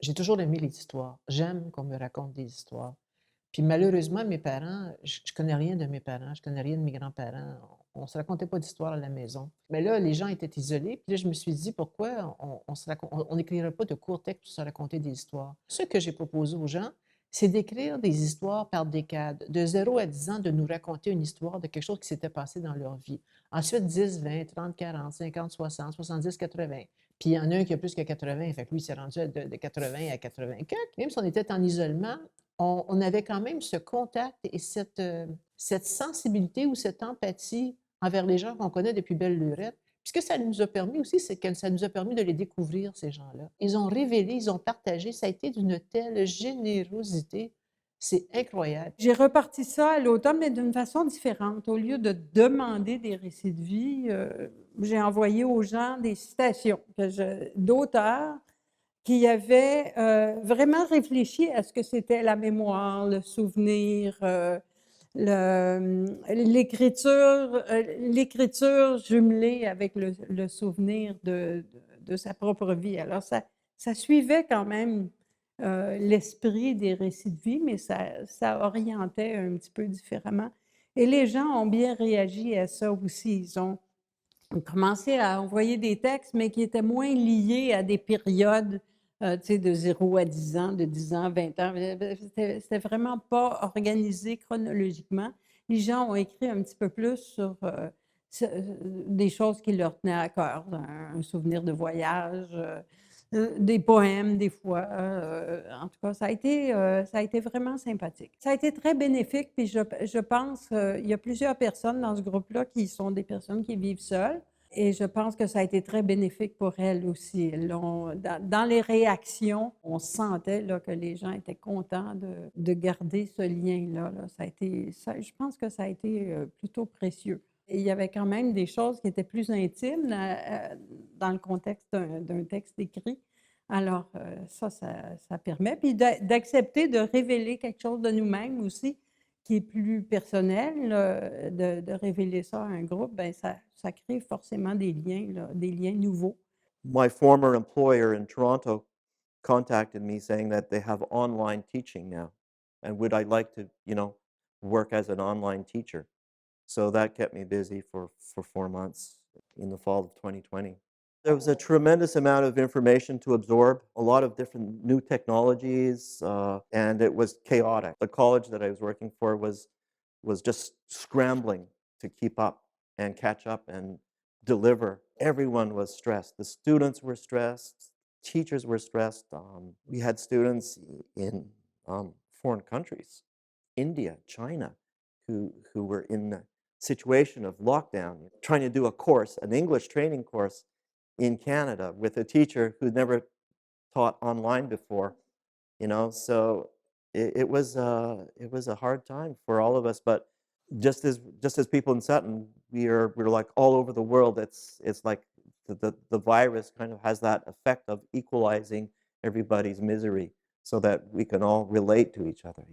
J'ai toujours aimé les histoires. J'aime qu'on me raconte des histoires. Puis malheureusement, mes parents, je connais rien de mes parents, je connais rien de mes grands-parents. On se racontait pas d'histoire à la maison. Mais là, les gens étaient isolés, puis là, je me suis dit: «Pourquoi on n'écrirait pas de courts textes pour se raconter des histoires?» Ce que j'ai proposé aux gens, c'est d'écrire des histoires par décades, de 0 à 10 ans, de nous raconter une histoire de quelque chose qui s'était passé dans leur vie. Ensuite 10, 20, 30, 40, 50, 60, 70, 80. Puis il y en a un qui a plus que 80, fait que lui, il s'est rendu de 80 à 80 quelques. Même si on était en isolement, on avait quand même ce contact et cette sensibilité ou cette empathie envers les gens qu'on connaît depuis belle lurette. Puis ce que ça nous a permis aussi, c'est que ça nous a permis de les découvrir, ces gens-là. Ils ont révélé, ils ont partagé, ça a été d'une telle générosité, c'est incroyable. J'ai reparti ça à l'automne, mais d'une façon différente. Au lieu de demander des récits de vie, j'ai envoyé aux gens des citations d'auteurs qui avaient, vraiment réfléchi à ce que c'était la mémoire, le souvenir, l'écriture jumelée avec le souvenir de sa propre vie. Alors ça suivait quand même, l'esprit des récits de vie, mais ça orientait un petit peu différemment et les gens ont bien réagi à ça aussi. Ils ont commencé à envoyer des textes, mais qui étaient moins liés à des périodes, tu sais, de 0 à 10 ans, de 10 ans à 20 ans. C'était vraiment pas organisé chronologiquement. Les gens ont écrit un petit peu plus sur, des choses qui leur tenaient à cœur, un souvenir de voyage, des poèmes des fois, en tout cas, ça a été vraiment sympathique. Ça a été très bénéfique, puis je pense, il y a plusieurs personnes dans ce groupe-là qui sont des personnes qui vivent seules et je pense que ça a été très bénéfique pour elles aussi. Elles ont dans les réactions, on sentait là que les gens étaient contents de garder ce lien-là, là. Ça je pense que ça a été, plutôt précieux. Et il y avait quand même des choses qui étaient plus intimes, dans le contexte d'un texte écrit. Alors, ça permet puis d'accepter de révéler quelque chose de nous-mêmes aussi, qui est plus personnel, de révéler ça à un groupe, ben ça crée forcément des liens, là, des liens nouveaux. My former employer in Toronto contacted me saying that they have online teaching now, and would I like to, work as an online teacher? So that kept me busy for 4 months in the fall of 2020. There was a tremendous amount of information to absorb, a lot of different new technologies, and it was chaotic. The college that I was working for was just scrambling to keep up and catch up and deliver. Everyone was stressed. The students were stressed, teachers were stressed. We had students in foreign countries, India, China, who were in the situation of lockdown, trying to do a course, an English training course in Canada with a teacher who'd never taught online before, so it was a hard time for all of us, but just as people in Sutton, we're like all over the world. It's like the virus kind of has that effect of equalizing everybody's misery so that we can all relate to each other,